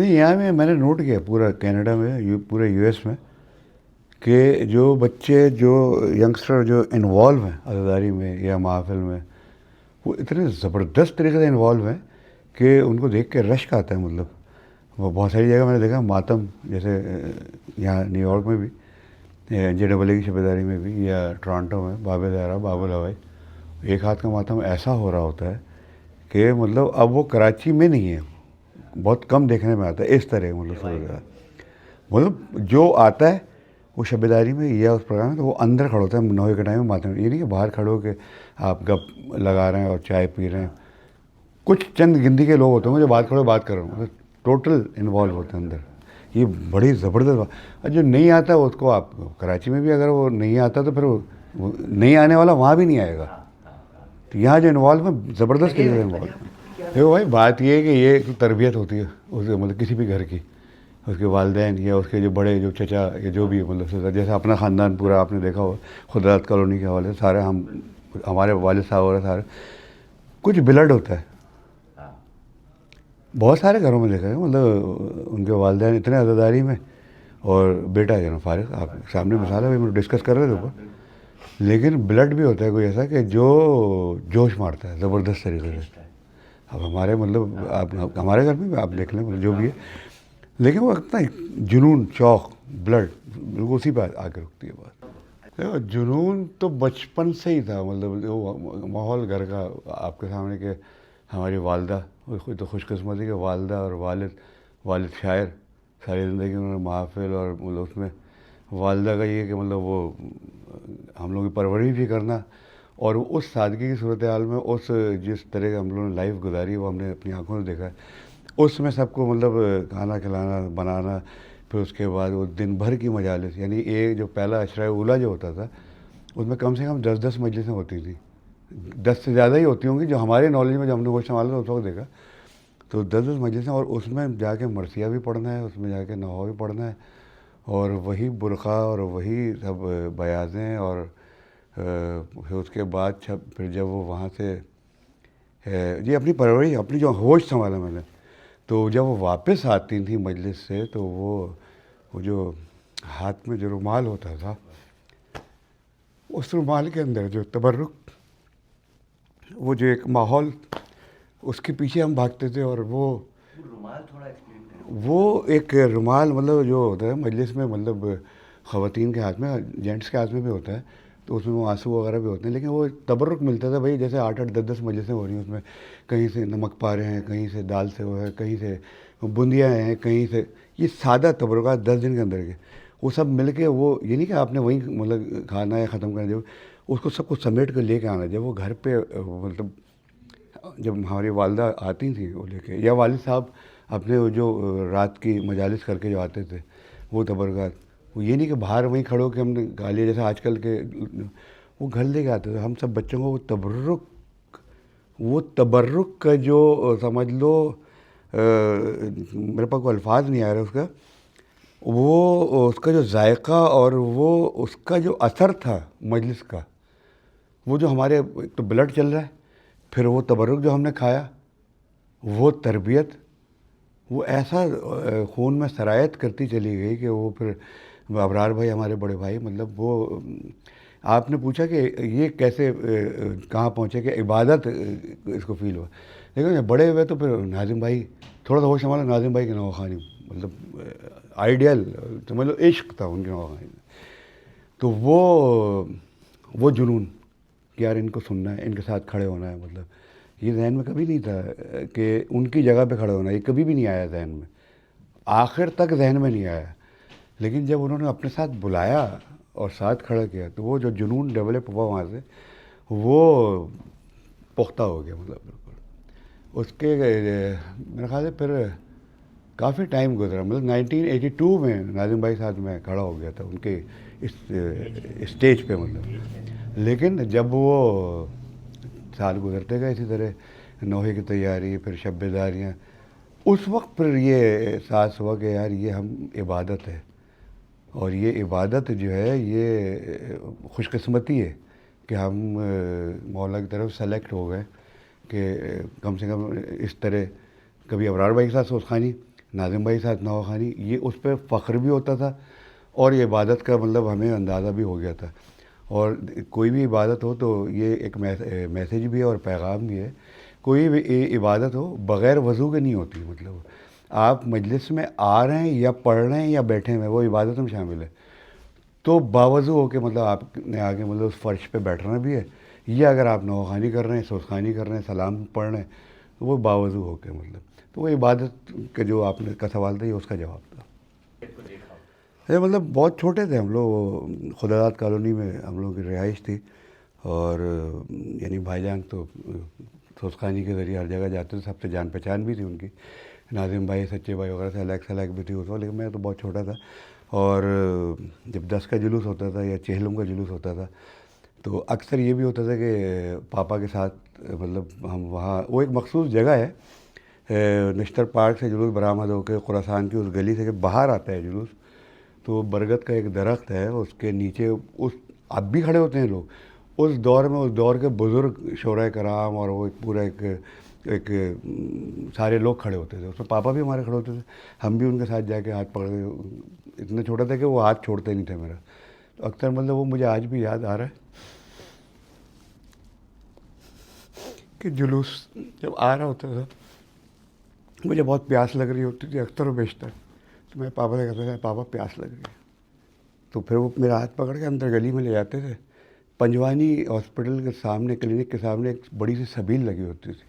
نہیں، یہاں میں نے نوٹ کیا پورا کینیڈا میں پورے یو ایس میں کہ جو بچے جو ینگسٹر جو انوالو ہیں عزاداری میں یا محافل میں، وہ اتنے زبردست طریقے سے انوالو ہیں کہ ان کو دیکھ کے رشک آتا ہے. مطلب وہ بہت ساری جگہ میں نے دیکھا، ماتم جیسے یہاں نیو یارک میں بھی، جے ڈبل اے کی شعبے میں بھی، یا ٹورانٹو میں باب زہرا باب الہوائی، ایک ہاتھ کا ماتم ایسا ہو رہا ہوتا ہے کہ مطلب اب وہ کراچی میں نہیں ہے، بہت کم دیکھنے میں آتا ہے اس طرح. مطلب جو آتا ہے وہ شب داری میں یا اس پروگرام میں، تو وہ اندر کھڑا ہوتا ہے 9 کے ٹائم میں ماتم. یہ نہیں کہ باہر کھڑے ہو کے آپ گپ لگا رہے ہیں اور چائے پی رہے ہیں. کچھ چند گنتی کے لوگ ہوتے ہیں جو بات کھڑے بات کر رہے ہوں، ٹوٹل انوالو ہوتے ہیں اندر. یہ بڑی زبردست بات. اور جو نہیں آتا اس کو آپ کراچی میں بھی اگر وہ نہیں آتا تو پھر وہ نہیں آنے والا وہاں بھی نہیں آئے گا. تو یہاں جو انوالو ہے زبردست طریقے سے انوالو ہے. دیکھو بھائی، بات یہ ہے کہ یہ ایک تربیت ہوتی ہے اس مطلب کسی بھی گھر کی، اس کے والدین یا اس کے جو بڑے جو چچا یا جو بھی مطلب جیسے اپنا خاندان پورا آپ نے دیکھا ہو خدرات کالونی کے حوالے سے سارے ہمارے والد صاحب اور سارے کچھ بلڈ ہوتا ہے. بہت سارے گھروں میں دیکھا ہے مطلب ان کے والدین اتنے عزاداری میں اور بیٹا جو نا فارغ. آپ سامنے مثال ہے، ہم ڈسکس کر رہے تھے اوپر. لیکن بلڈ بھی ہوتا ہے کوئی ایسا کہ جو جوش مارتا ہے زبردست طریقے سے. اب ہمارے مطلب آپ ہمارے گھر میں بھی آپ دیکھ لیں مطلب جو بھی ہے، لیکن وہ اتنا جنون شوق بلڈ بالکل اسی پہ آ کے رکتی ہے بات. دیکھو جنون تو بچپن سے ہی تھا. مطلب وہ ماحول گھر کا آپ کے سامنے کہ ہماری والدہ تو خوش قسمتی کہ والدہ اور والد شاعر ساری زندگی انہوں نے محافل اور مطلب اس میں والدہ کا یہ کہ مطلب وہ ہم لوگوں کی پرورش بھی کرنا، اور اس سادگی کی صورتحال میں اس جس طرح کے ہم لوگوں نے لائف گزاری وہ ہم نے اپنی آنکھوں سے دیکھا ہے. اس میں سب کو مطلب کھانا کھلانا بنانا، پھر اس کے بعد وہ دن بھر کی مجالس، یعنی ایک جو پہلا عشرہ اولیٰ جو ہوتا تھا اس میں کم سے کم 10 مجلسیں ہوتی تھیں. 10 سے زیادہ ہی ہوتی ہوں گی جو ہمارے نالج میں، جو ہم نے وہ سنبھالا تھا اس وقت دیکھا. تو 10 مجلسیں، اور اس میں جا کے مرثیہ بھی پڑھنا ہے، اس میں جا کے نحو بھی پڑھنا ہے، اور وہی برقع اور وہی سب بیاضیں، اور پھر اس کے بعد پھر جب وہ وہاں سے جی اپنی پرورش اپنی جو ہوش سنبھالا میں نے، تو جب وہ واپس آتی تھیں مجلس سے تو وہ جو ہاتھ میں جو رومال ہوتا تھا، اس رومال کے اندر جو تبرک، وہ جو ایک ماحول اس کے پیچھے ہم بھاگتے تھے. اور وہ ایک رومال مطلب جو ہوتا ہے مجلس میں، مطلب خواتین کے ہاتھ میں، جینٹس کے ہاتھ میں بھی ہوتا ہے، تو اس میں وہ آنسو وغیرہ بھی ہوتے ہیں. لیکن وہ تبرک ملتا تھا بھائی، جیسے 8 10 مجلسیں ہو رہی ہیں، اس میں کہیں سے نمک پارے ہیں، کہیں سے دال سے وہ ہے، کہیں سے بندیاں ہیں، کہیں سے یہ سادہ تبرکات 10 دن کے اندر کے، وہ سب مل کے وہ یہ نہیں کہ آپ نے وہیں مطلب کھانا ہے ختم کرنا، جب اس کو سب کو سمیٹ کر لے کے آنا. جب وہ گھر پہ مطلب جب ہماری والدہ آتی تھیں وہ لے کے، یا والد صاحب اپنے جو رات کی مجالس کر کے جو آتے تھے وہ تبرکات، وہ یہ نہیں کہ باہر وہیں کھڑو کہ ہم نے کھا لیا جیسے آج کل کے، وہ گھر لے کے آتے تھے. ہم سب بچوں کو وہ تبرک کا جو سمجھ لو، میرے پاس کوئی الفاظ نہیں آ رہا اس کا، وہ اس کا جو ذائقہ اور وہ اس کا جو اثر تھا مجلس کا، وہ جو ہمارے ایک تو بلڈ چل رہا ہے، پھر وہ تبرک جو ہم نے کھایا، وہ تربیت، وہ ایسا خون میں سرایت کرتی چلی گئی کہ وہ پھر ابرار بھائی ہمارے بڑے بھائی، مطلب وہ آپ نے پوچھا کہ یہ کیسے کہاں پہنچے کہ عبادت اس کو فیل ہوا. لیکن جب بڑے ہوئے تو پھر ناظم بھائی تھوڑا سا ہوش سنبھالا، ناظم بھائی کی نواخوانی مطلب آئیڈیل سمجھ لو عشق تھا ان کی نواخوانی. تو وہ جنون کہ یار ان کو سننا ہے، ان کے ساتھ کھڑے ہونا ہے، مطلب یہ ذہن میں کبھی نہیں تھا کہ ان کی جگہ پہ کھڑے ہونا، یہ کبھی بھی نہیں آیا ذہن میں، آخر تک ذہن میں نہیں آیا. لیکن جب انہوں نے اپنے ساتھ بلایا اور ساتھ کھڑا کیا تو وہ جو جنون ڈیولپ ہوا وہاں سے، وہ پختہ ہو گیا مطلب بالکل. اس کے میرے خیال سے پھر کافی ٹائم گزرا، مطلب 1982 میں ناظم بھائی ساتھ میں کھڑا ہو گیا تھا ان کے اس اسٹیج پہ مطلب. لیکن جب وہ سال گزرتے گئے اسی طرح، نوحے کی تیاری، پھر شب بیداریاں، اس وقت پھر یہ احساس ہوا کہ یار یہ ہم عبادت ہے، اور یہ عبادت جو ہے یہ خوش قسمتی ہے کہ ہم مولا کی طرف سلیکٹ ہو گئے کہ کم سے کم اس طرح کبھی ابرار بھائی کے ساتھ سوز خوانی، ناظم بھائی کے ساتھ نواخوانی، یہ اس پہ فخر بھی ہوتا تھا اور یہ عبادت کا مطلب ہمیں اندازہ بھی ہو گیا تھا. اور کوئی بھی عبادت ہو تو یہ ایک میسیج بھی ہے اور پیغام بھی ہے. کوئی بھی عبادت ہو بغیر وضو کے نہیں ہوتی. مطلب آپ مجلس میں آ رہے ہیں یا پڑھ رہے ہیں یا بیٹھے ہوئے، وہ عبادت میں شامل ہے. تو باوضو ہو کے مطلب آپ نے آگے مطلب اس فرش پہ بیٹھنا بھی ہے، یا اگر آپ نواخوانی کر رہے ہیں، سوسخوانی کر رہے ہیں، سلام پڑھ رہے ہیں، تو وہ باوضو ہو کے مطلب. تو وہ عبادت کا جو آپ نے کا سوال تھا، یہ اس کا جواب تھا. مطلب بہت چھوٹے تھے ہم لوگ، خداداد کالونی میں ہم لوگوں کی رہائش تھی. اور یعنی بھائی جان تو سوسخانی کے ذریعے ہر جگہ جاتے تھے، سب سے جان پہچان بھی تھی ان کی. ناظم بھائی، سچے بھائی وغیرہ سے سلیک بھی تھی اس وقت، لیکن میں تو بہت چھوٹا تھا. اور جب 10 کا جلوس ہوتا تھا یا چہلم کا جلوس ہوتا تھا تو اکثر یہ بھی ہوتا تھا کہ پاپا کے ساتھ مطلب ہم وہاں، وہ ایک مخصوص جگہ ہے نشتر پارک سے جلوس برآمد ہو کے خراسان کی اس گلی سے کہ باہر آتا ہے جلوس. تو برگد کا ایک درخت ہے، اس کے نیچے اس اب بھی کھڑے ہوتے ہیں لوگ. اس دور میں اس دور کے بزرگ شعراء کرام اور وہ پورا ایک سارے لوگ کھڑے ہوتے تھے. اس میں پاپا بھی ہمارے کھڑے ہوتے تھے، ہم بھی ان کے ساتھ جا کے ہاتھ پکڑ کے. اتنا چھوٹا تھا کہ وہ ہاتھ چھوڑتے نہیں تھے میرا. تو اکثر مطلب وہ مجھے آج بھی یاد آ رہا ہے کہ جلوس جب آ رہا ہوتا تھا، مجھے بہت پیاس لگ رہی ہوتی تھی اکثر و بیشتر. تو میں پاپا سے کہتا تھا پاپا پیاس لگ رہی ہے. تو پھر وہ میرا ہاتھ پکڑ کے اندر گلی میں لے جاتے تھے. پنجوانی ہاسپٹل کے سامنے، کلینک کے سامنے ایک بڑی سی سبیل لگی ہوتی تھی.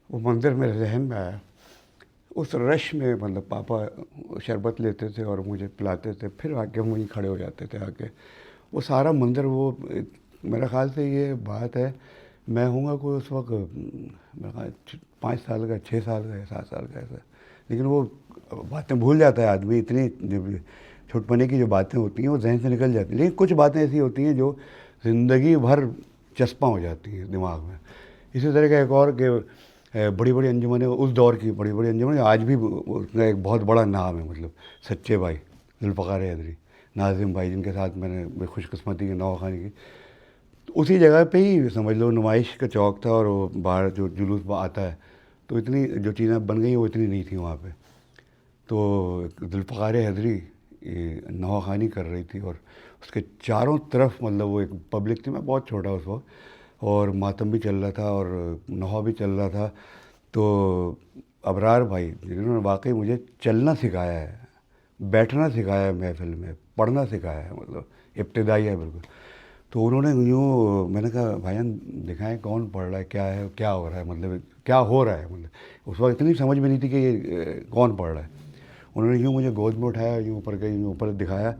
وہ منظر میرے ذہن میں آیا. اس رش میں مطلب پاپا شربت لیتے تھے اور مجھے پلاتے تھے، پھر آ کے وہیں کھڑے ہو جاتے تھے. آ کے وہ سارا منظر، وہ میرا خیال سے یہ بات ہے، میں ہوں گا کوئی اس وقت میرا خیال 5 سال کا، 6 سال کا یا 7 سال کا ایسا. لیکن وہ باتیں بھول جاتا ہے آدمی. اتنی چھوٹپنے کی جو باتیں ہوتی ہیں وہ ذہن سے نکل جاتی ہیں. لیکن کچھ باتیں ایسی ہوتی ہیں جو زندگی بھر چسپاں ہو جاتی ہیں دماغ میں. اسی طرح کا ایک اور کہ بڑی بڑی انجمنیں، اس دور کی بڑی بڑی انجمنیں آج بھی اس کا ایک بہت بڑا نام ہے. مطلب سچے بھائی، ذوالفقار حیدری، ناظم بھائی، جن کے ساتھ میں نے خوش قسمتی کی نواخوانی کی. تو اسی جگہ پہ ہی سمجھ لو نمائش کا چوک تھا، اور وہ باہر جو جلوس آتا ہے تو اتنی جو چیزیں بن گئی وہ اتنی نہیں تھیں وہاں پہ. تو ذوالفقار حیدری نواخوانی کر رہی تھی اور اس کے چاروں طرف مطلب وہ ایک پبلک تھی. میں بہت چھوٹا اس وقت، اور ماتم بھی چل رہا تھا اور نوحہ بھی چل رہا تھا. تو ابرار بھائی جنہوں نے واقعی مجھے چلنا سکھایا ہے، بیٹھنا سکھایا ہے محفل میں، پڑھنا سکھایا ہے، مطلب ابتدائی ہے بالکل. تو انہوں نے یوں، میں نے کہا بھائی جان دکھائیں کون پڑھ رہا ہے، کیا ہے، کیا ہو رہا ہے، مطلب کیا ہو رہا ہے. مطلب اس وقت اتنی سمجھ میں نہیں تھی کہ یہ کون پڑھ رہا ہے. انہوں نے یوں مجھے گود میں اٹھایا، یوں اوپر کے یوں اوپر دکھایا.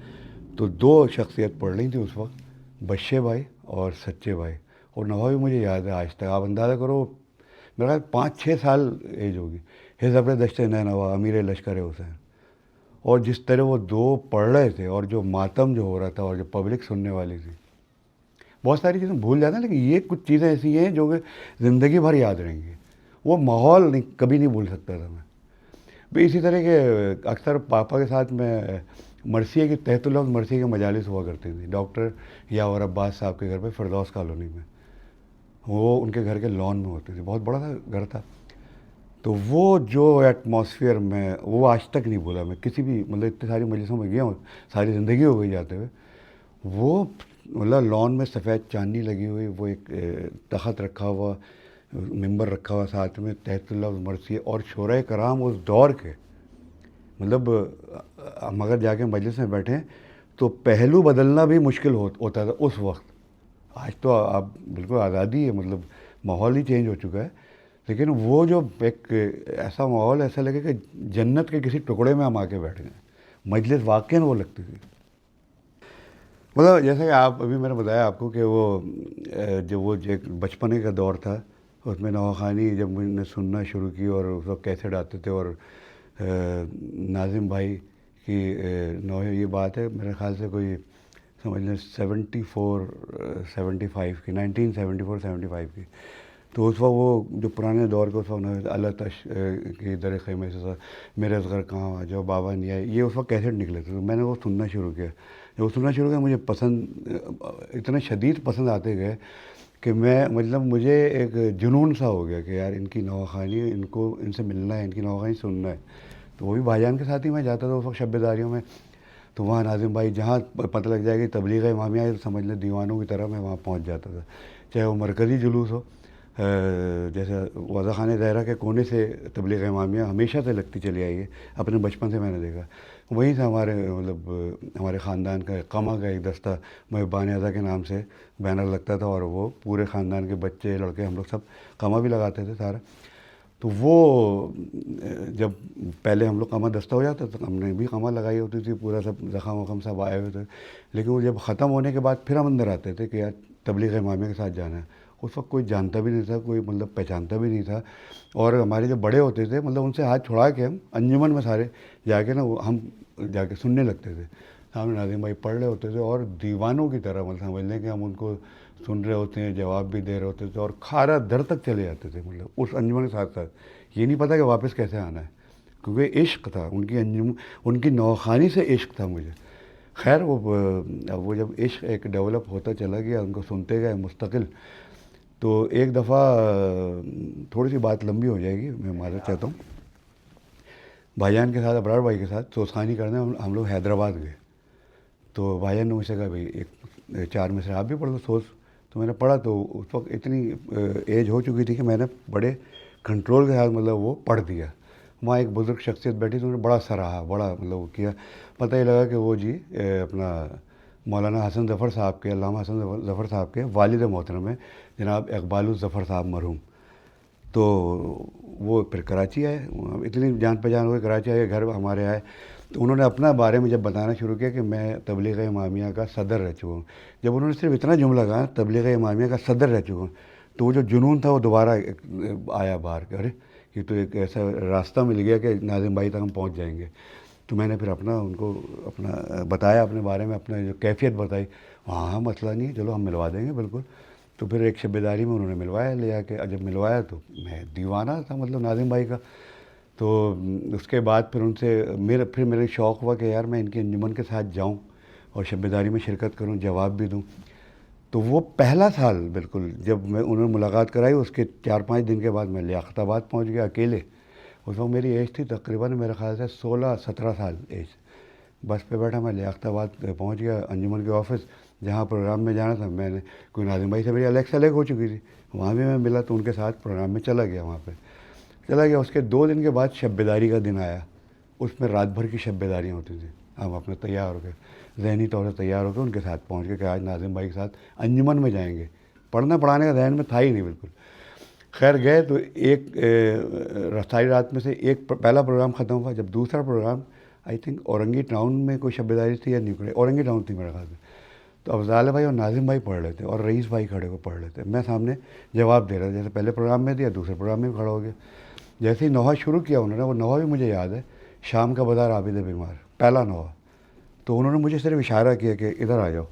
تو 2 شخصیت پڑھ رہی تھیں اس وقت، بشے بھائی اور سچے بھائی. اور نوحہ بھی مجھے یاد ہے آج تک. آپ اندازہ کرو میرا خیال 5-6 سال ایج ہوگی. حزب دشت نینوا، امیر لشکر حسین. اور جس طرح وہ 2 پڑھ رہے تھے اور جو ماتم جو ہو رہا تھا اور جو پبلک سننے والی تھی، بہت ساری چیزیں بھول جاتے ہیں لیکن یہ کچھ چیزیں ایسی ہیں جو کہ زندگی بھر یاد رہیں گی. وہ ماحول کبھی نہیں بھول سکتا تھا میں. بھی اسی طرح کے اکثر پاپا کے ساتھ میں مرثیے کی، تحت الفظ مرثیے کے مجالس ہوا کرتی تھی ڈاکٹر یاور عباس صاحب کے گھر پہ، فردوس کالونی میں. وہ ان کے گھر کے لان میں ہوتی تھی، بہت بڑا تھا گھر تھا. تو وہ جو ایٹماسفیئر میں، وہ آج تک نہیں بولا میں کسی بھی، مطلب اتنی ساری مجلسوں میں گیا ہوں، ساری زندگی ہو گئی جاتے ہوئے. وہ مطلب لان میں سفید چاندنی لگی ہوئی، وہ ایک تخت رکھا ہوا، ممبر رکھا ہوا ساتھ میں، تحت اللفظ مرثیے اور شعراء کرام اس دور کے. مطلب ہم اگر جا کے مجلس میں بیٹھیں تو پہلو بدلنا بھی مشکل ہوتا تھا اس وقت. آج تو آپ بالکل آزادی ہے، مطلب ماحول ہی چینج ہو چکا ہے. لیکن وہ جو ایک ایسا ماحول، ایسا لگے کہ جنت کے کسی ٹکڑے میں ہم آ کے بیٹھ گئے. مجلس واقعاً وہ لگتی تھی. مطلب جیسے کہ آپ ابھی میں نے بتایا آپ کو کہ وہ جو وہ ایک بچپنے کا دور تھا، اس میں نواخوانی جب میں نے سننا شروع کی اور اس وقت کیسٹ آتے تھے، اور ناظم بھائی کی یہ بات ہے میرے خیال سے کوئی سمجھ لیں 75 کی 1974-75 کی. تو اس وقت وہ جو پرانے دور کے اس وقت اللہ تش کی در خیمے سے میرے اصغر کہاں جو بابا نہیں آئے، یہ اس وقت کیسٹ نکلے تھے. تو میں نے وہ سننا شروع کیا. جب وہ سننا شروع کیا مجھے پسند، اتنے شدید پسند آتے گئے کہ میں مطلب مجھے ایک جنون سا ہو گیا کہ یار ان کی نواخوانی، ان کو ان سے ملنا ہے، ان کی نواخوانی سننا ہے. تو تو وہ بھی بھائی جان کے ساتھ ہی میں جاتا تھا اس وقت شب داریوں میں. تو وہاں ناظم بھائی جہاں پتہ لگ جائے کہ تبلیغ امامیہ ہے تو سمجھ لیں دیوانوں کی طرح میں وہاں پہنچ جاتا تھا. چاہے وہ مرکزی جلوس ہو, جیسے وضع خانہ زہرا کے کونے سے تبلیغ امامیہ ہمیشہ سے لگتی چلی آئی ہے, اپنے بچپن سے میں نے دیکھا. وہیں سے ہمارے مطلب ہمارے خاندان کا قمع کا ایک دستہ محبان اعضا کے نام سے بینر لگتا تھا, اور وہ پورے خاندان کے بچے لڑکے ہم لوگ سب قمع بھی لگاتے تھے سارا. تو وہ جب پہلے ہم لوگ قمع دستہ ہو جاتا تو ہم نے بھی قمع لگائی ہوتی تھی, پورا سب زخم وخم سب آئے ہوئے تھے. لیکن وہ جب ختم ہونے کے بعد پھر ہم اندر آتے تھے کہ یار تبلیغ امامیہ کے ساتھ جانا ہے. اس وقت کوئی جانتا بھی نہیں تھا, کوئی مطلب پہچانتا بھی نہیں تھا. اور ہمارے جو بڑے ہوتے تھے مطلب ان سے ہاتھ چھڑا کے ہم انجمن میں سارے جا کے نا ہم جا کے سننے لگتے تھے. سامنے ناظم بھائی پڑھ رہے ہوتے تھے اور دیوانوں کی طرح مطلب سمجھ لیں کہ ہم ان کو سن رہے ہوتے ہیں, جواب بھی دے رہے ہوتے تھے, اور کھارا در تک چلے جاتے تھے مطلب اس انجمن کے ساتھ ساتھ. یہ نہیں پتہ کہ واپس کیسے آنا ہے, کیونکہ عشق تھا ان کی انجم, ان کی نوخانی سے عشق تھا مجھے. خیر وہ جب عشق ایک ڈیولپ ہوتا چلا گیا, ان کو سنتے گئے مستقل. تو ایک دفعہ تھوڑی سی بات لمبی ہو جائے گی, میں معذرت چاہتا ہوں. بھائی جان کے ساتھ, ابرار بھائی کے ساتھ سوسخانی کرنے ہم لوگ حیدرآباد گئے. تو بھائی جان نے مجھ سے کہا بھائی ایک 4 میں سے آپ بھی پڑھ لو سوس. تو میں نے پڑھا, تو اس وقت اتنی ایج ہو چکی تھی کہ میں نے بڑے کنٹرول کے ساتھ مطلب وہ پڑھ دیا. وہاں ایک بزرگ شخصیت بیٹھی تو انہوں نے بڑا سراہا, بڑا مطلب وہ کیا. پتہ ہی لگا کہ وہ جی اپنا مولانا حسن ظفر صاحب کے, علامہ حسن ظفر صاحب کے والد محترم ہیں جناب اقبال الظفر صاحب مرحوم. تو وہ پھر کراچی آئے, اتنی جان پہچان ہوئی, کراچی آئے, گھر ہمارے آئے. تو انہوں نے اپنا بارے میں جب بتانا شروع کیا کہ میں تبلیغ امامیہ کا صدر رہ چکا ہوں. جب انہوں نے صرف اتنا جملہ کہا تبلیغ امامیہ کا صدر رہ چکا ہوں, تو وہ جو جنون تھا وہ دوبارہ آیا باہر کہ ارے یہ تو ایک ایسا راستہ مل گیا کہ ناظم بھائی تک ہم پہنچ جائیں گے. تو میں نے پھر اپنا ان کو اپنا بتایا, اپنے بارے میں اپنا جو کیفیت بتائی. ہاں مسئلہ نہیں ہے, چلو ہم ملوا دیں گے بالکل. تو پھر ایک شب داری میں انہوں نے ملوایا, لے جا کے. جب ملوایا تو میں دیوانہ تھا مطلب ناظم بھائی کا. تو اس کے بعد پھر ان سے میرے شوق ہوا کہ یار میں ان کی انجمن کے ساتھ جاؤں اور شب داری میں شرکت کروں, جواب بھی دوں. تو وہ پہلا سال بالکل جب میں انہوں نے ملاقات کرائی, اس کے 4-5 دن کے بعد میں لیاقت آباد پہنچ گیا اکیلے. اس وقت میری ایج تھی تقریباً میرے خیال سے 16-17 سال ایج. بس پہ بیٹھا میں لیاقت آباد پہنچ گیا, انجمن کے آفس جہاں پروگرام میں جانا تھا. میں نے کوئی ناظم بھائی سے میری الگ ہو چکی تھی, وہاں بھی میں ملا تو ان کے ساتھ پروگرام میں چلا گیا. وہاں پہ چلا گیا. اس کے 2 دن کے بعد شب بیداری کا دن آیا. اس میں رات بھر کی شب بیداریاں ہوتی تھیں. ہم اپنے تیار ہو کے, ذہنی طور سے تیار ہو کے ان کے ساتھ پہنچ گئے کہ آج ناظم بھائی کے ساتھ انجمن میں جائیں گے. پڑھنا پڑھانے کا ذہن میں تھا ہی نہیں بالکل. خیر گئے تو ایک ساری رات میں سے ایک پہلا پروگرام ختم ہوا. جب دوسرا program I think Orangi Town میں کوئی شب بیداری تھی یا نیوکڑے, اورنگی ٹاؤن تھی میرے خیال سے. تو افضال بھائی اور ناظم بھائی پڑھ رہے تھے اور رئیس بھائی کھڑے ہو پڑھ رہے تھے. میں سامنے جواب دے رہا تھا, جیسے پہلے پروگرام میں دیا دوسرے پروگرام میں بھی کھڑا ہو گیا. جیسے ہی نوحہ شروع کیا انہوں نے, وہ نوحہ بھی مجھے یاد ہے, شام کا بازار عابد بیمار, پہلا نوحہ. تو انہوں نے مجھے صرف اشارہ کیا کہ ادھر آ جاؤ.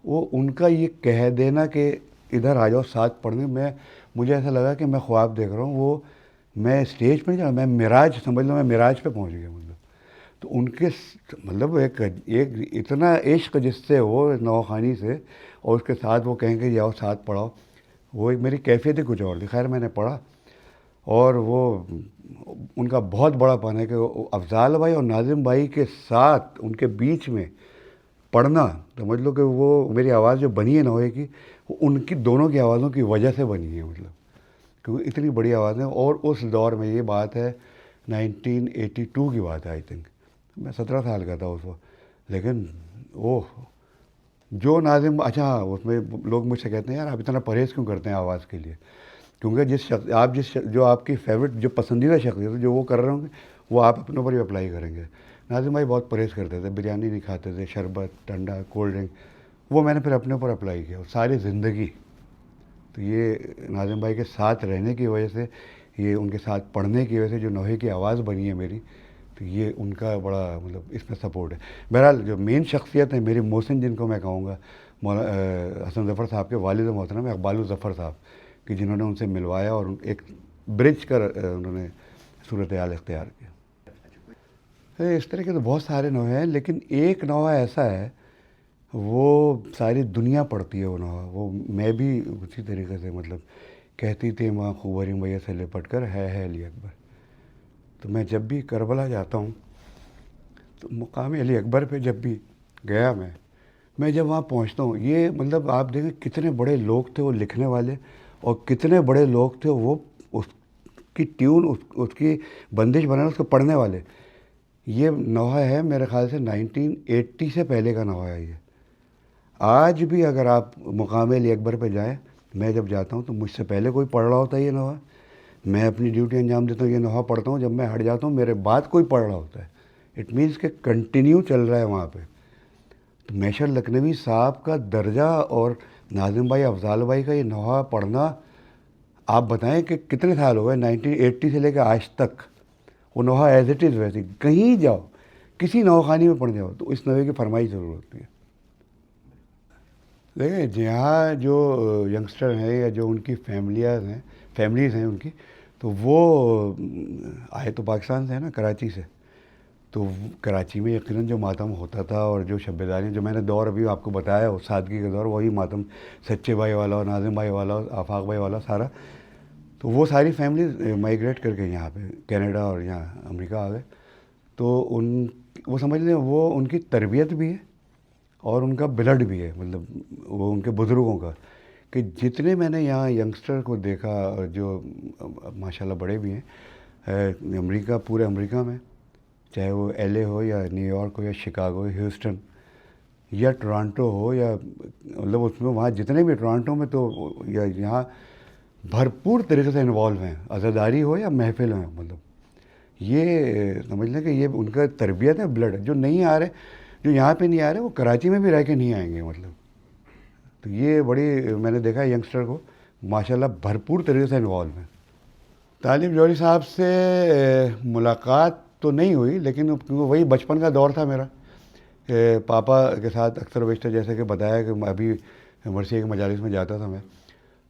وہ ان کا یہ کہہ دینا کہ ادھر آ جاؤ ساتھ پڑھنے, مجھے ایسا لگا کہ میں خواب دیکھ رہا ہوں. وہ میں اسٹیج پہ نہیں جا, میں معراج سمجھ لو, میں معراج پہ پہنچ گیا مطلب. تو ان کے مطلب ایک اتنا عشق جس سے وہ نوخانی سے, اور اس کے ساتھ وہ کہیں کہ جاؤ ساتھ پڑھاؤ, وہ ایک میری کیفیت ہی کچھ اور تھی. خیر میں نے پڑھا, اور وہ ان کا بہت بڑا پن ہے کہ افضال بھائی اور ناظم بھائی کے ساتھ ان کے بیچ میں پڑھنا, سمجھ لو کہ وہ میری آواز جو بنی ہے نوحے کی, وہ ان کی دونوں کی آوازوں کی وجہ سے بنی ہے مطلب, کیونکہ اتنی بڑی آواز ہے. اور اس دور میں یہ بات ہے 1982 کی بات ہے آئی تھنک, میں 17 سال کا تھا اس وقت. لیکن اوہ جو ناظم, اچھا اس میں لوگ مجھ سے کہتے ہیں یار آپ اتنا پرہیز کیوں کرتے ہیں آواز کے لیے, کیونکہ جو آپ کی فیوریٹ جو پسندیدہ شخصیت ہے جو وہ کر رہے ہوں گے وہ آپ اپنے اوپر بھی اپلائی کریں گے. ناظم بھائی بہت پرہیز کرتے تھے, بریانی نہیں کھاتے تھے, شربت ٹھنڈا کولڈ ڈرنک, وہ میں نے پھر اپنے اوپر اپلائی کیا ساری زندگی. تو یہ ناظم بھائی کے ساتھ رہنے کی وجہ سے, یہ ان کے ساتھ پڑھنے کی وجہ سے جو نوحے کی آواز بنی ہے میری, تو یہ ان کا بڑا مطلب اس میں سپورٹ ہے. بہرحال جو مین شخصیت ہے میری محسن, جن کو میں کہوں گا حسن ظفر صاحب کے والد محترم اقبال الظفر صاحب, کہ جنہوں نے ان سے ملوایا اور ایک برج کر انہوں نے صورتحال اختیار کیا. اس طرح کے تو بہت سارے نوحے ہیں, لیکن ایک نوحہ ایسا ہے وہ ساری دنیا پڑھتی ہے وہ نوحہ. وہ میں بھی اسی طریقے سے مطلب کہتی تھی ماں خوبری میت سے لپٹ کر ہے علی اکبر. تو میں جب بھی کربلا جاتا ہوں تو مقام علی اکبر پہ جب بھی گیا میں جب وہاں پہنچتا ہوں، یہ مطلب آپ دیکھیں کتنے بڑے لوگ تھے وہ لکھنے والے، اور کتنے بڑے لوگ تھے وہ اس کی ٹیون، اس کی بندش بنانے، اس کو پڑھنے والے. یہ نوحہ ہے میرے خیال سے 1980 سے پہلے کا نوحہ ہے یہ. آج بھی اگر آپ مقام علی اکبر پہ جائیں، میں جب جاتا ہوں تو مجھ سے پہلے کوئی پڑھ رہا ہوتا ہے یہ نوحہ، میں اپنی ڈیوٹی انجام دیتا ہوں، یہ نوحہ پڑھتا ہوں، جب میں ہٹ جاتا ہوں میرے بعد کوئی پڑھ رہا ہوتا ہے. اٹ مینس کہ کنٹینیو چل رہا ہے وہاں پہ. تو میشر لکھنوی صاحب کا درجہ اور ناظم بھائی افضال بھائی کا یہ نوحہ پڑھنا، آپ بتائیں کہ کتنے سال ہو گئے، 1980 سے لے کے آج تک وہ نوحہ ایز اٹ از ویسے کہیں جاؤ، کسی نوحہ خانی میں پڑھ جاؤ تو اس نوحے کی فرمائش ضرور ہوتی ہے. دیکھیں یہاں جو ینگسٹر ہیں یا جو ان کی فیملیز ہیں ان کی، تو وہ آئے تو پاکستان سے ہیں نا، کراچی سے. تو کراچی میں یقیناً جو ماتم ہوتا تھا اور جو شب بیداری جو میں نے دور ابھی آپ کو بتایا وہ سادگی کا دور، وہی ماتم سچے بھائی والا اور ناظم بھائی والا اور آفاق بھائی والا سارا. تو وہ ساری فیملیز مائیگریٹ کر کے یہاں پہ کینیڈا اور یہاں امریکہ آ گئے. تو وہ سمجھ لیں وہ ان کی تربیت بھی ہے اور ان کا بلڈ بھی ہے، مطلب وہ ان کے بزرگوں کا. کہ جتنے میں نے یہاں ینگسٹر کو دیکھا جو ماشاءاللہ بڑے بھی ہیں امریکہ، پورے امریکہ میں، چاہے وہ ایل اے ہو یا نیو یارک ہو یا شکاگو، ہیوسٹن یا ٹورانٹو ہو، یا مطلب اس میں وہاں جتنے بھی ٹورانٹو میں تو یا یہاں بھرپور طریقے سے انوالو ہیں، عزاداری ہو یا محفل ہو. مطلب یہ سمجھ لیں کہ یہ ان کا تربیت ہے، بلڈ ہے. جو نہیں آ رہے، جو یہاں پہ نہیں آ رہے، وہ کراچی میں بھی رہ کے نہیں آئیں گے. مطلب تو یہ بڑی میں نے دیکھا ینگسٹر کو ماشاءاللہ بھرپور طریقے سے انوالو ہیں. طالب جوہری صاحب سے ملاقات تو نہیں ہوئی، لیکن کیونکہ وہی بچپن کا دور تھا میرا، کہ پاپا کے ساتھ اکثر و بیشتر جیسے کہ بتایا کہ ابھی مرثیہ کے مجالس میں جاتا تھا میں.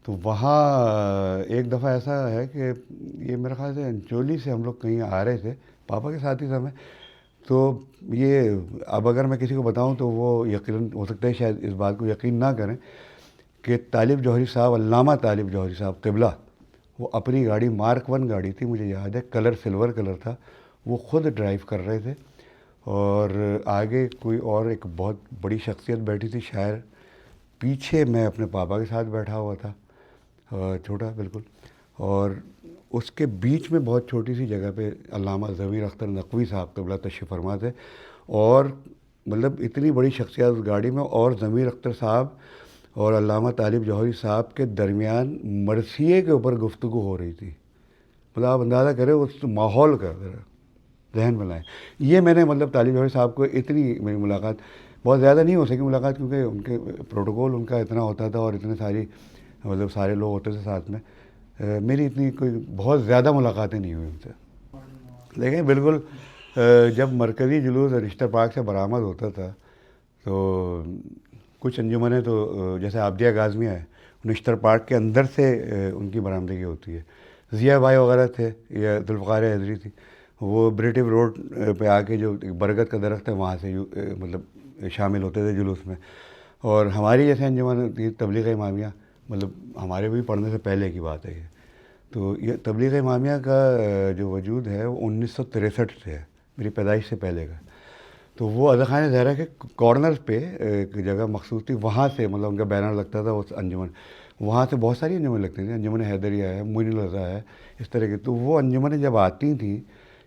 تو وہاں ایک دفعہ ایسا ہے کہ یہ میرے خیال سے انچولی سے ہم لوگ کہیں آ رہے تھے پاپا کے ساتھ ہی تھا میں. تو یہ اب اگر میں کسی کو بتاؤں تو وہ یقیناً ہو سکتا ہے شاید اس بات کو یقین نہ کریں کہ طالب جوہری صاحب، علامہ طالب جوہری صاحب قبلہ، وہ اپنی گاڑی مارک 1 گاڑی تھی، مجھے یاد ہے، کلر سلور کلر تھا، وہ خود ڈرائیو کر رہے تھے. اور آگے کوئی اور ایک بہت بڑی شخصیت بیٹھی تھی شاعر، پیچھے میں اپنے پاپا کے ساتھ بیٹھا ہوا تھا، چھوٹا بالکل. اور اس کے بیچ میں بہت چھوٹی سی جگہ پہ علامہ ضمیر اختر نقوی صاحب قبلہ تشریف فرما تھے. اور مطلب اتنی بڑی شخصیت اس گاڑی میں، اور ضمیر اختر صاحب اور علامہ طالب جوہری صاحب کے درمیان مرثیے کے اوپر گفتگو ہو رہی تھی. مطلب آپ اندازہ کریں اس ماحول کا، ذہن میں لائیں. یہ میں نے مطلب طالب جوہری صاحب کو اتنی میری ملاقات بہت زیادہ نہیں ہو سکی ملاقات، کیونکہ ان کے پروٹوکول ان کا اتنا ہوتا تھا اور اتنے ساری مطلب سارے لوگ ہوتے تھے ساتھ میں. میری اتنی کوئی بہت زیادہ ملاقاتیں نہیں ہوئی ان سے. لیکن بالکل جب مرکزی جلوس رشتہ پاک سے برآمد ہوتا تھا تو کچھ انجمنیں تو جیسے عابدیہ غازمیہ ہے، نشتر پارک کے اندر سے ان کی برآمدگی ہوتی ہے. ضیاء بھائی وغیرہ تھے یا ذوالفقار حیدری تھی، وہ بریٹو روڈ پہ آ کے جو برگد کا درخت ہے وہاں سے مطلب شامل ہوتے تھے جلوس میں. اور ہماری جیسے انجمن تھی تبلیغ امامیہ، مطلب ہمارے بھی پڑھنے سے پہلے کی بات ہے یہ. تو یہ تبلیغ امامیہ کا جو وجود ہے وہ 1963 سے ہے، میری پیدائش سے پہلے کا. تو وہ اذاخانِ زہرا کے کارنر پہ ایک جگہ مخصوص تھی، وہاں سے مطلب ان کا بینر لگتا تھا اس انجمن. وہاں سے بہت ساری انجمن لگتی تھیں، انجمن حیدریہ ہے، معین الرضا ہے، اس طرح کی. تو وہ انجمنیں جب آتی تھیں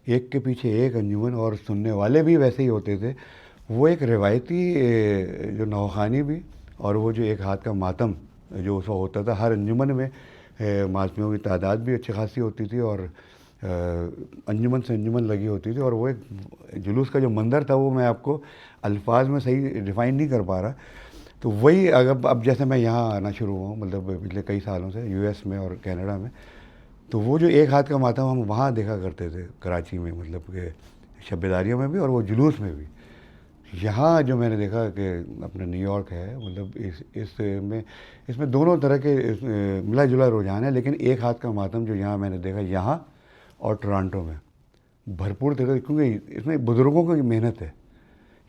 ایک کے پیچھے ایک انجمن، اور سننے والے بھی ویسے ہی ہوتے تھے. وہ ایک روایتی جو نوخوانی بھی، اور وہ جو ایک ہاتھ کا ماتم جو اس وقت ہوتا تھا، ہر انجمن میں ماتمیوں کی تعداد بھی اچھی خاصی ہوتی تھی اور انجمن سے انجمن لگی ہوتی تھی. اور وہ ایک جلوس کا جو منظر تھا وہ میں آپ کو الفاظ میں صحیح ڈیفائن نہیں کر پا رہا. تو وہی اگر اب جیسے میں یہاں آنا شروع ہوا ہوں مطلب پچھلے کئی سالوں سے یو ایس میں اور کینیڈا میں، تو وہ جو ایک ہاتھ کا ماتم ہم وہاں دیکھا کرتے تھے کراچی میں، مطلب کہ شب بیداریوں میں بھی اور وہ جلوس میں بھی. یہاں جو میں نے دیکھا کہ اپنا نیو یارک ہے، مطلب اس میں دونوں طرح کے ملا جلا رجحان ہے. لیکن ایک ہاتھ کا ماتم جو یہاں میں نے دیکھا یہاں اور ٹورانٹو میں بھرپور طریقے، کیونکہ اس میں بزرگوں کی محنت ہے.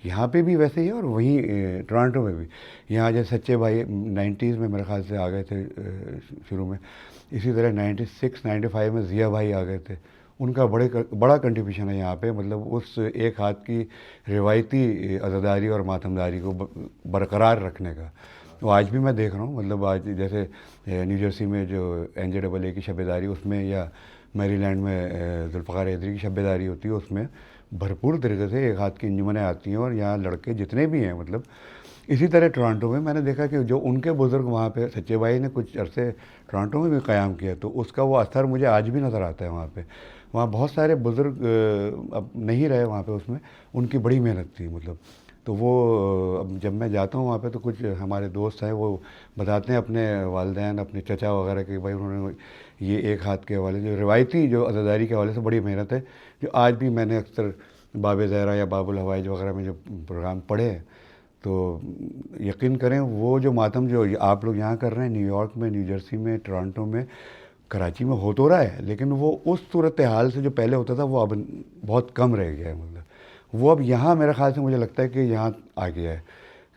یہاں پہ بھی ویسے ہی ہے اور وہیں ٹورانٹو میں بھی. یہاں جیسے سچے بھائی 90s میں میرے خیال سے آ گئے تھے شروع میں، اسی طرح 96 95 میں ضیاء بھائی آ گئے تھے. ان کا بڑا کنٹریبیوشن ہے یہاں پہ، مطلب اس ایک ہاتھ کی روایتی عزاداری اور ماتمداری کو برقرار رکھنے کا. تو آج بھی میں دیکھ رہا ہوں، مطلب آج جیسے نیو جرسی میں جو NJAA کی شب داری اس میں، یا میری لینڈ میں ذوالفقار حیدری کی شب داری ہوتی ہے، اس میں بھرپور طریقے سے ایک ہاتھ کی انجمنیں آتی ہیں، اور یہاں لڑکے جتنے بھی ہیں مطلب. اسی طرح ٹورانٹو میں میں نے دیکھا کہ جو ان کے بزرگ وہاں پہ، سچے بھائی نے کچھ عرصے ٹورانٹو میں بھی قیام کیا، تو اس کا وہ اثر مجھے آج بھی نظر آتا ہے وہاں پہ. وہاں بہت سارے بزرگ اب نہیں رہے وہاں پہ، اس میں ان کی بڑی محنت تھی مطلب. تو وہ اب جب میں جاتا ہوں وہاں پہ تو کچھ ہمارے دوست ہیں وہ بتاتے ہیں اپنے والدین، اپنے چچا وغیرہ کہ بھائی انہوں نے یہ ایک ہاتھ کے حوالے جو روایتی جو عزاداری کے حوالے سے بڑی محنت ہے، جو آج بھی میں نے اکثر باب زہرا یا باب الحوائج وغیرہ میں جو پروگرام پڑھے ہیں، تو یقین کریں وہ جو ماتم جو آپ لوگ یہاں کر رہے ہیں، نیو یارک میں، نیو جرسی میں، ٹورانٹو میں، کراچی میں ہو تو رہا ہے، لیکن وہ اس صورتحال سے جو پہلے ہوتا تھا وہ اب بہت کم رہ گیا ہے. مطلب وہ اب یہاں میرے خیال سے مجھے لگتا ہے کہ یہاں آ گیا ہے،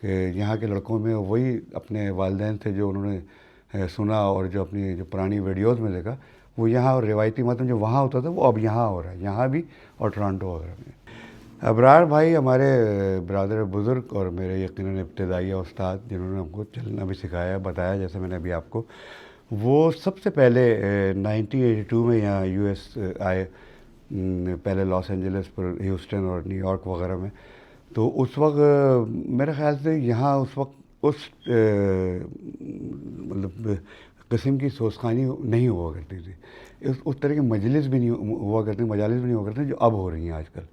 کہ یہاں کے لڑکوں میں وہی اپنے والدین سے جو انہوں نے سنا اور جو اپنی جو پرانی ویڈیوز میں دیکھا، وہ یہاں، اور روایتی ماتم جو وہاں ہوتا تھا وہ اب یہاں ہو رہا ہے، یہاں بھی اور ٹورانٹو وغیرہ میں. ابرار بھائی ہمارے برادر بزرگ اور میرے یقیناً ابتدائیہ استاد، جنہوں نے ہم کو چلنا بھی سکھایا، بتایا جیسے میں نے ابھی آپ کو. وہ سب سے پہلے 1982 میں یہاں US آئے، پہلے لاس اینجلس، پر ہیوسٹن اور نیو یارک وغیرہ میں. تو اس وقت میرے خیال سے یہاں اس وقت اس مطلب قسم کی سوزخانی نہیں ہوا کرتی تھی، اس طرح کی مجلس بھی نہیں ہوا کرتی، مجالس بھی نہیں ہوا کرتی جو اب ہو رہی ہیں آج کل.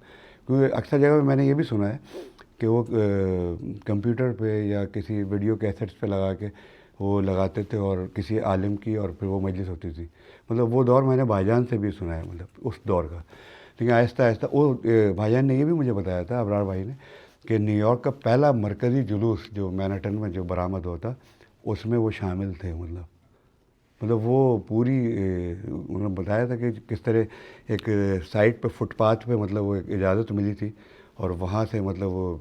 کیونکہ اکثر جگہ میں نے یہ بھی سنا ہے کہ وہ کمپیوٹر پہ یا کسی ویڈیو کیسٹس پہ لگا کے وہ لگاتے تھے، اور کسی عالم کی، اور پھر وہ مجلس ہوتی تھی. مطلب وہ دور میں نے بھائی جان سے بھی سنا ہے، مطلب اس دور کا. لیکن آہستہ آہستہ وہ بھائی جان نے یہ بھی مجھے بتایا تھا، ابرار بھائی نے، کہ نیو یارک کا پہلا مرکزی جلوس جو مینہٹن میں جو برآمد ہوتا، اس میں وہ شامل تھے. مطلب وہ پوری انہوں نے بتایا تھا کہ کس طرح ایک سائٹ پہ، فٹ پاتھ پہ، مطلب وہ ایک اجازت ملی تھی، اور وہاں سے مطلب وہ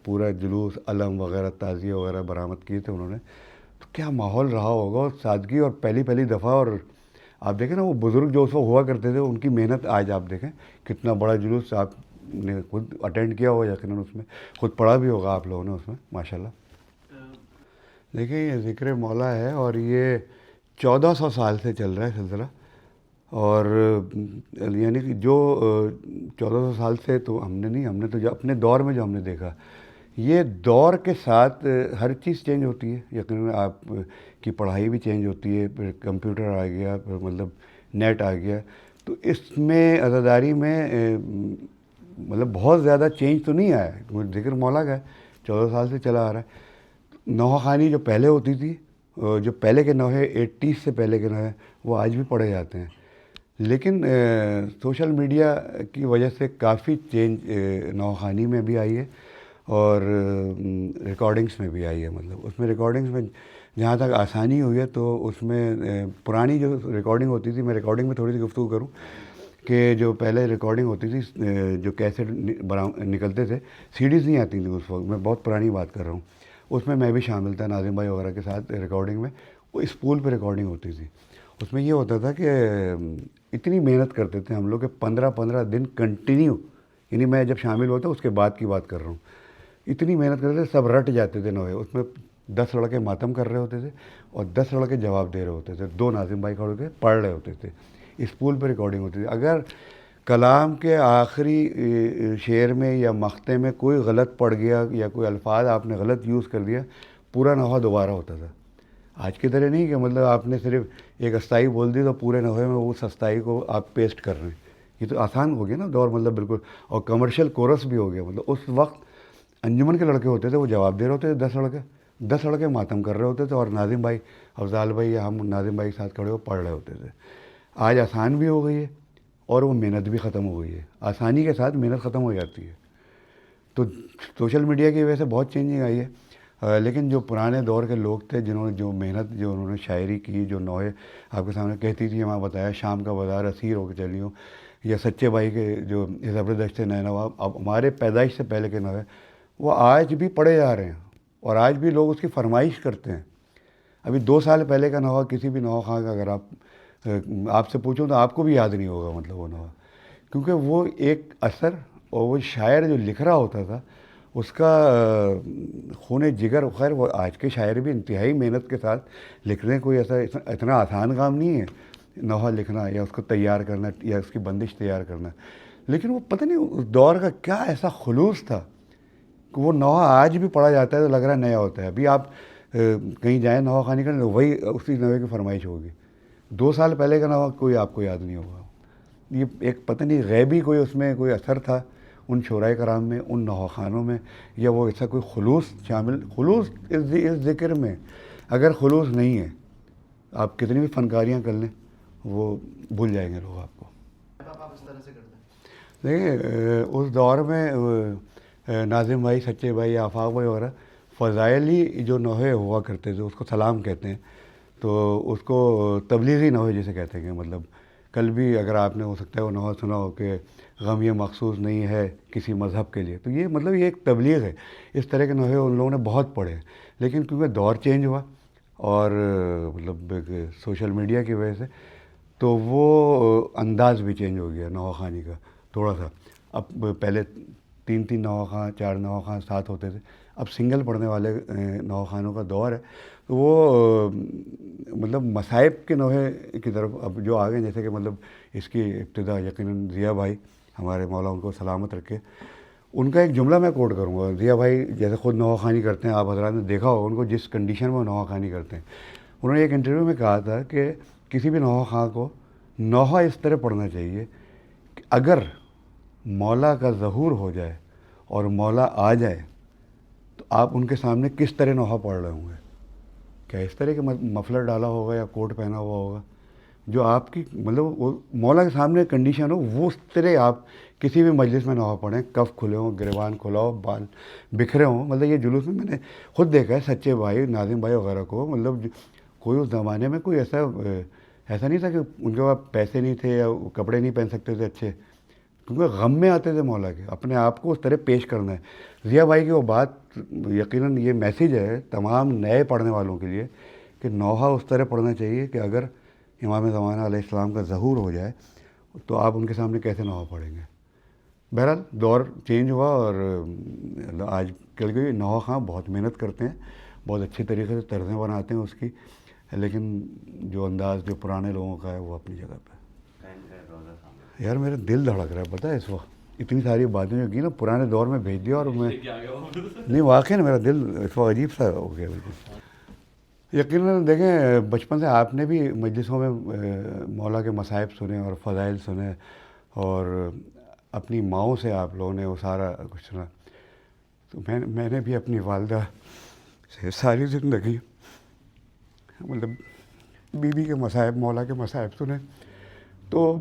پورا جلوس، علم وغیرہ، تعزیہ وغیرہ برآمد کیے تھے انہوں نے. تو کیا ماحول رہا ہوگا، اور سادگی، اور پہلی دفعہ. اور آپ دیکھیں نا وہ بزرگ جو اس وقت ہوا کرتے تھے، ان کی محنت آج آپ دیکھیں کتنا بڑا جلوس آپ نے خود اٹینڈ کیا ہوگا، یقیناً اس میں خود پڑھا بھی ہوگا آپ لوگوں نے اس میں، ماشاءاللہ. دیکھیں یہ ذکر مولا ہے، اور یہ 1400 سال سے چل رہا ہے سلسلہ. اور یعنی کہ جو 1400 سال سے تو ہم نے تو جو اپنے دور میں جو ہم نے دیکھا، یہ دور کے ساتھ ہر چیز چینج ہوتی ہے. یقیناً آپ کی پڑھائی بھی چینج ہوتی ہے، پھر کمپیوٹر آ گیا، پھر مطلب نیٹ آ گیا. تو اس میں عزاداری میں مطلب بہت زیادہ چینج تو نہیں آیا ہے، ذکر مولا کا ہے، 14 سال سے چلا آ رہا ہے. نوحہ خوانی جو پہلے ہوتی تھی، جو پہلے کے نوحے 80s سے پہلے کے نوحے، وہ آج بھی پڑھے جاتے ہیں. لیکن سوشل میڈیا کی وجہ سے کافی چینج نوحہ خوانی میں بھی آئی ہے، اور ریکارڈنگس میں بھی آئی ہے. مطلب اس میں ریکارڈنگس میں جہاں تک آسانی ہوئی ہے، تو اس میں پرانی جو ریکارڈنگ ہوتی تھی، میں ریکارڈنگ میں تھوڑی سی گفتگو کروں کہ جو پہلے ریکارڈنگ ہوتی تھی، جو کیسٹ نکلتے تھے، CDs نہیں آتی تھیں اس وقت، میں بہت پرانی بات کر رہا ہوں. اس میں بھی شامل تھا ناظم بھائی وغیرہ کے ساتھ ریکارڈنگ میں. وہ اسپول پہ ریکارڈنگ ہوتی تھی. اس میں یہ ہوتا تھا کہ اتنی محنت کرتے تھے ہم لوگ کہ 15 دن کنٹینیو، یعنی میں جب شامل ہوتا اس کے بعد کی بات کر رہا ہوں، اتنی محنت کرتے تھے، سب رٹ جاتے تھے نوحے. اس میں 10 لڑکے ماتم کر رہے ہوتے تھے، اور 10 لڑکے جواب دے رہے ہوتے تھے، 2 ناظم بھائی کھڑے ہوتے پڑھ رہے ہوتے تھے. اسپول پہ ریکارڈنگ ہوتی تھی. اگر کلام کے آخری شعر میں یا مقطع میں کوئی غلط پڑ گیا، یا کوئی الفاظ آپ نے غلط یوز کر دیا، پورا نوحہ دوبارہ ہوتا تھا. آج کی طرح نہیں کہ مطلب آپ نے صرف ایک استائی بول دی تو پورے نوحے میں اس استائی کو آپ پیسٹ کر رہے ہیں. یہ تو آسان ہو گیا نا دور، مطلب بالکل. اور کمرشل کورس بھی ہو گیا. مطلب اس وقت انجمن کے لڑکے ہوتے تھے، وہ جواب دے رہے ہوتے تھے، 10 لڑکے ماتم کر رہے ہوتے تھے، اور ناظم بھائی، افضال بھائی یا ہم ناظم بھائی کے ساتھ کھڑے ہو پڑھ رہے ہوتے تھے. آج آسان بھی ہو گئی ہے، اور وہ محنت بھی ختم ہو گئی ہے. آسانی کے ساتھ محنت ختم ہو جاتی ہے. تو سوشل میڈیا کی وجہ سے بہت چینجنگ آئی ہے. لیکن جو پرانے دور کے لوگ تھے، جنہوں نے جو محنت، جو انہوں نے شاعری کی، جو نوحے آپ کے سامنے کہتی تھی، ہمیں بتایا شام کا بازار اسیر ہو کے چلی ہوں، یا سچے بھائی کے جو زبردست نینوا، اب ہمارے پیدائش سے پہلے کے نوحے، وہ آج بھی پڑھے جا رہے ہیں، اور آج بھی لوگ اس کی فرمائش کرتے ہیں. ابھی 2 سال پہلے کا نوحہ، کسی بھی نوحہ خواں کا اگر آپ آپ سے پوچھوں تو آپ کو بھی یاد نہیں ہوگا مطلب وہ نوحہ، کیونکہ وہ ایک اثر، اور وہ شاعر جو لکھ رہا ہوتا تھا اس کا خون جگر، خیر وہ آج کے شاعر بھی انتہائی محنت کے ساتھ لکھ رہے ہیں، کوئی ایسا اتنا آسان کام نہیں ہے نوحہ لکھنا یا اس کو تیار کرنا یا اس کی بندش تیار کرنا، لیکن وہ پتہ نہیں اس دور کا کیا ایسا خلوص تھا کہ وہ نوحہ آج بھی پڑھا جاتا ہے تو لگ رہا ہے نیا ہوتا ہے. ابھی آپ کہیں جائیں نوحہ خوانی کریں تو وہی اسی نوحے کی فرمائش ہوگی. 2 سال پہلے کا نوحہ کوئی آپ کو یاد نہیں ہوگا. یہ ایک پتہ نہیں غیبی کوئی اس میں کوئی اثر تھا ان شعراء کرام میں، ان نوحہ خانوں میں، یا وہ ایسا کوئی خلوص شامل، خلوص اس ذکر میں اگر خلوص نہیں ہے آپ کتنی بھی فنکاریاں کر لیں وہ بھول جائیں گے لوگ آپ کو. آپ اس طرح سے کرتے ہیں؟ دیکھیں اس دور میں ناظم بھائی، سچے بھائی، آفاق بھائی وغیرہ فضائلی جو نوحے ہوا کرتے تھے اس کو سلام کہتے ہیں، تو اس کو تبلیغی نوحے جسے کہتے ہیں. مطلب کل بھی اگر آپ نے ہو سکتا ہے وہ نوحہ سنا ہو کہ غم یہ مخصوص نہیں ہے کسی مذہب کے لیے، تو یہ مطلب یہ ایک تبلیغ ہے. اس طرح کے نوحے ان لوگوں نے بہت پڑھے ہیں، لیکن کیونکہ دور چینج ہوا اور مطلب سوشل میڈیا کی وجہ سے تو وہ انداز بھی چینج ہو گیا نوحہ خوانی کا تھوڑا سا. اب پہلے 3 نوحہ خواں، 4 نوحہ خواں ساتھ ہوتے تھے، اب سنگل پڑھنے والے نوحہ خوانوں کا دور ہے. تو وہ مطلب مصائب کے نوحے کی طرف اب جو آ گئے، جیسے کہ مطلب اس کی ابتدا یقیناً ضیاء بھائی، ہمارے مولا ان کو سلامت رکھے، ان کا ایک جملہ میں کوٹ کروں گا. ضیاء بھائی جیسے خود نوحہ خوانی کرتے ہیں، آپ حضرات نے دیکھا ہوگا ان کو جس کنڈیشن میں وہ نوحہ خوانی کرتے ہیں. انہوں نے ایک انٹرویو میں کہا تھا کہ کسی بھی نوحہ خواں کو نوحہ اس طرح پڑھنا چاہیے کہ اگر مولا کا ظہور ہو جائے اور مولا آ جائے تو آپ ان کے سامنے کس طرح نوحہ پڑھ رہے ہوں گے. کیا اس طرح کے مفلر ڈالا ہوگا یا کوٹ پہنا ہوا ہوگا جو آپ کی مطلب وہ مولا کے سامنے کنڈیشن ہو، وہ اس طرح آپ کسی بھی مجلس میں نوحہ پڑھیں، کف کھلے ہوں، گریبان کھلا ہو، بال بکھرے ہوں. مطلب یہ جلوس میں نے خود دیکھا ہے سچے بھائی، ناظم بھائی وغیرہ کو. مطلب کوئی اس زمانے میں کوئی ایسا نہیں تھا کہ ان کے پاس پیسے نہیں تھے یا کپڑے نہیں پہن سکتے تھے اچھے، کیونکہ غم میں آتے تھے مولا کے، اپنے آپ کو اس طرح پیش کرنا ہے. ضیاء بھائی کی وہ بات یقیناً یہ میسیج ہے تمام نئے پڑھنے والوں کے لیے کہ نوحہ اس طرح پڑھنا چاہیے کہ اگر امام زمانہ علیہ السلام کا ظہور ہو جائے تو آپ ان کے سامنے کیسے نوحہ پڑھیں گے. بہرحال دور چینج ہوا اور آج کل کے نوحہ خواں بہت محنت کرتے ہیں، بہت اچھی طریقے سے طرزیں بناتے ہیں اس کی، لیکن جو انداز جو پرانے لوگوں کا ہے وہ اپنی جگہ پہ. یار میرا دل دھڑک رہا ہے پتہ ہے اس وقت، اتنی ساری باتیں جو کی نا پرانے دور میں بھیج دیا، اور میں نہیں واقعی نا میرا دل اس وقت عجیب سا ہو گیا. یقیناً دیکھیں بچپن سے آپ نے بھی مجلسوں میں مولا کے مصائب سنے اور فضائل سنے، اور اپنی ماؤں سے آپ لوگوں نے وہ سارا کچھ سنا. تو میں نے بھی اپنی والدہ سے ساری زندگی مطلب بیوی کے مصائب، مولا کے مصائب سنے. تو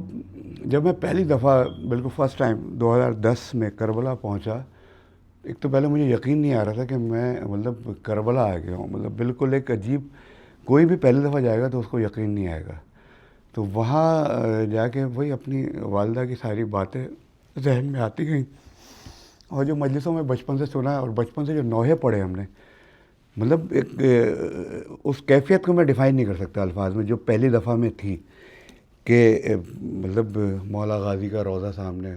جب میں پہلی دفعہ بالکل فرسٹ ٹائم 2010 میں کربلا پہنچا، ایک تو پہلے مجھے یقین نہیں آ رہا تھا کہ میں مطلب کربلا آ گیا ہوں. مطلب بالکل ایک عجیب، کوئی بھی پہلی دفعہ جائے گا تو اس کو یقین نہیں آئے گا. تو وہاں جا کے وہی اپنی والدہ کی ساری باتیں ذہن میں آتی گئیں، اور جو مجلسوں میں بچپن سے سنا اور بچپن سے جو نوحے پڑھے ہم نے، مطلب ایک اس کیفیت کو میں ڈیفائن نہیں کر سکتا الفاظ میں جو پہلی دفعہ میں تھی کہ مطلب مولا غازی کا روضہ سامنے،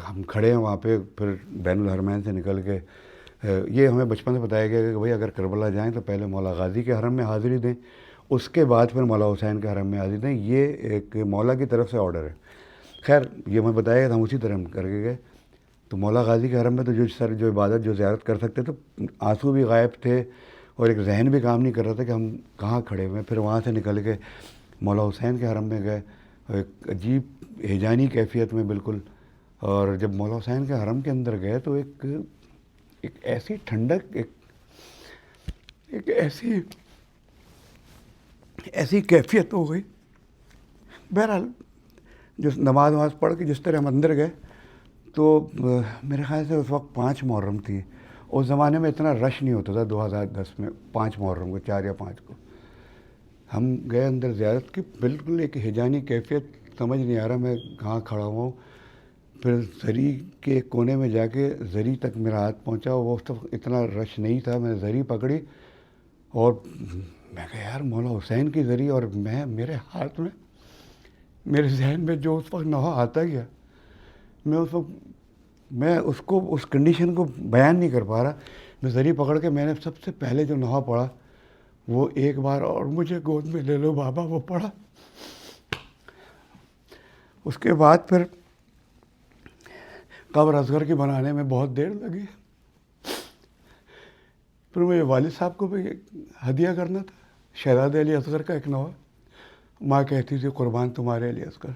ہم کھڑے ہیں وہاں پہ، پھر بین الحرمین سے نکل کے یہ ہمیں بچپن سے بتایا گیا کہ بھائی اگر کربلا جائیں تو پہلے مولا غازی کے حرم میں حاضری دیں، اس کے بعد پھر مولا حسین کے حرم میں حاضری دیں. یہ ایک مولا کی طرف سے آرڈر ہے. خیر یہ ہمیں بتایا گیا تھا، ہم اسی طرح ہم کر کے گئے. تو مولا غازی کے حرم میں تو جو عبادت جو زیارت کر سکتے تو آنسو بھی غائب تھے اور ایک ذہن بھی کام نہیں کر رہا تھا کہ ہم کہاں کھڑے ہوئے. پھر وہاں سے نکل کے مولا حسین کے حرم میں گئے، ایک عجیب ہیجانی کیفیت میں بالکل. اور جب مولا حسین کے حرم کے اندر گئے تو ایک ایسی ٹھنڈک، ایک ایسی کیفیت ہو گئی. بہرحال جو نماز پڑھ کے جس طرح ہم اندر گئے تو میرے خیال سے اس وقت 5 محرم تھی. اس زمانے میں اتنا رش نہیں ہوتا تھا 2010 میں 5 محرم کو، 4 یا 5 کو ہم گئے اندر زیارت کی. بالکل ایک ہیجانی کیفیت، سمجھ نہیں آ رہا میں کہاں کھڑا ہوا ہوں. پھر زری کے کونے میں جا کے زری تک میرا ہاتھ پہنچا، وہ اس وقت اتنا رش نہیں تھا. میں نے زری پکڑی اور میں کہا یار مولا حسین کے ذریعے، اور میں میرے ہاتھ میں، میرے ذہن میں جو اس وقت نوحہ آتا گیا، میں اس وقت میں اس کو اس کنڈیشن کو بیان نہیں کر پا رہا. میں ذری پکڑ کے میں نے سب سے پہلے جو نوحہ پڑھا وہ ایک بار اور مجھے گود میں لے لو بابا، وہ پڑھا. اس کے بعد پھر قبر اصغر کی بنانے میں بہت دیر لگی. پھر مجھے والد صاحب کو بھی ہدیہ کرنا تھا شہزادہ علی اصغر کا ایک نوحہ. ماں کہتی تھی قربان تمہارے علی اصغر.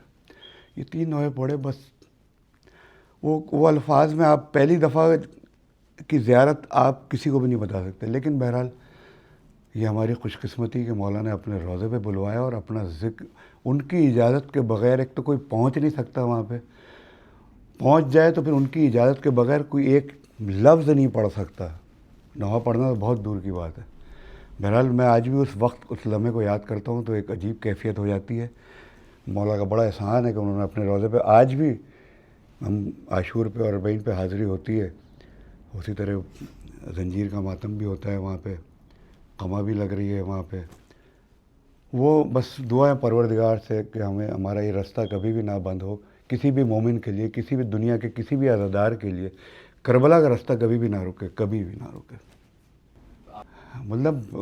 یہ 3 نوحے پڑھے بس. وہ الفاظ میں آپ پہلی دفعہ کی زیارت آپ کسی کو بھی نہیں بتا سکتے، لیکن بہرحال یہ ہماری خوش قسمتی کہ مولا نے اپنے روضے پہ بلوایا اور اپنا ذکر ان کی اجازت کے بغیر، ایک تو کوئی پہنچ نہیں سکتا وہاں پہ، پہنچ جائے تو پھر ان کی اجازت کے بغیر کوئی ایک لفظ نہیں پڑھ سکتا. نوحہ پڑھنا تو بہت دور کی بات ہے. بہرحال میں آج بھی اس وقت اس لمحے کو یاد کرتا ہوں تو ایک عجیب کیفیت ہو جاتی ہے. مولا کا بڑا احسان ہے کہ انہوں نے اپنے روضے پہ، آج بھی ہم عاشور پہ اور اربعین پہ حاضری ہوتی ہے، اسی طرح زنجیر کا ماتم بھی ہوتا ہے وہاں پہ، قمع بھی لگ رہی ہے وہاں پہ. وہ بس دعائیں پروردگار سے کہ ہمیں ہمارا یہ راستہ کبھی بھی نہ بند ہو، کسی بھی مومن کے لیے، کسی بھی دنیا کے کسی بھی عزادار کے لیے کربلا کا راستہ کبھی بھی نہ رکے، کبھی بھی نہ رکے. مطلب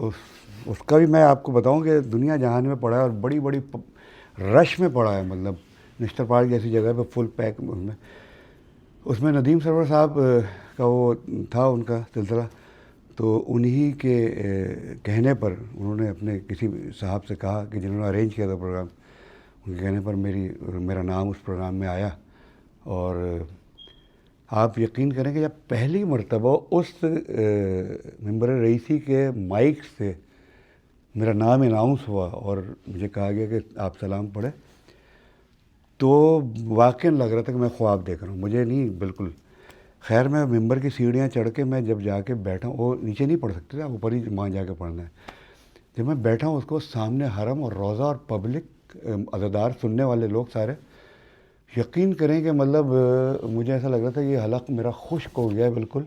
اس کا بھی میں آپ کو بتاؤں کہ دنیا جہان میں پڑا ہے اور بڑی بڑی رش میں پڑا ہے. مطلب نشتر پارک جیسی جگہ پہ فل پیک اس میں ندیم سرور صاحب کا وہ تھا ان کا سلسلہ، تو انہی کے کہنے پر انہوں نے اپنے کسی صاحب سے کہا کہ جنہوں نے ارینج کیا تھا پروگرام، ان کے کہنے پر میرا نام اس پروگرام میں آیا. اور آپ یقین کریں کہ جب پہلی مرتبہ اس ممبر رئیسی کے مائک سے میرا نام اناؤنس ہوا اور مجھے کہا گیا کہ آپ سلام پڑھیں، تو واقعی لگ رہا تھا کہ میں خواب دیکھ رہا ہوں. مجھے نہیں بالکل. خیر میں ممبر کی سیڑھیاں چڑھ کے میں جب جا کے بیٹھا ہوں، وہ نیچے نہیں پڑھ سکتے تھے، آپ اوپر ہی وہاں جا کے پڑھنا ہے. جب میں بیٹھا ہوں اس کو سامنے حرم اور روضہ اور پبلک عزادار سننے والے لوگ سارے، یقین کریں کہ مطلب مجھے ایسا لگ رہا تھا یہ حلق میرا خشک ہو گیا ہے بالکل.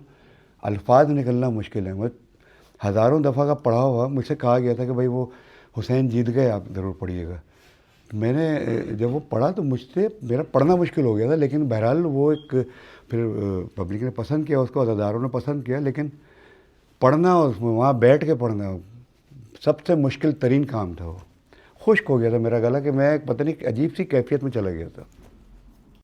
الفاظ نکلنا مشکل ہے. میں ہزاروں دفعہ کا پڑھا ہوا، مجھ سے کہا گیا تھا کہ بھائی وہ حسین جیت گئے، آپ ضرور پڑھیے گا. میں نے جب وہ پڑھا تو مجھ سے میرا پڑھنا مشکل ہو گیا تھا، لیکن بہرحال وہ ایک پھر پبلک نے پسند کیا اس کو، عزاداروں نے پسند کیا. لیکن پڑھنا اس میں وہاں بیٹھ کے پڑھنا سب سے مشکل ترین کام تھا. وہ خشک ہو گیا تھا میرا گلا کہ میں پتہ نہیں عجیب سی کیفیت میں چلا گیا تھا.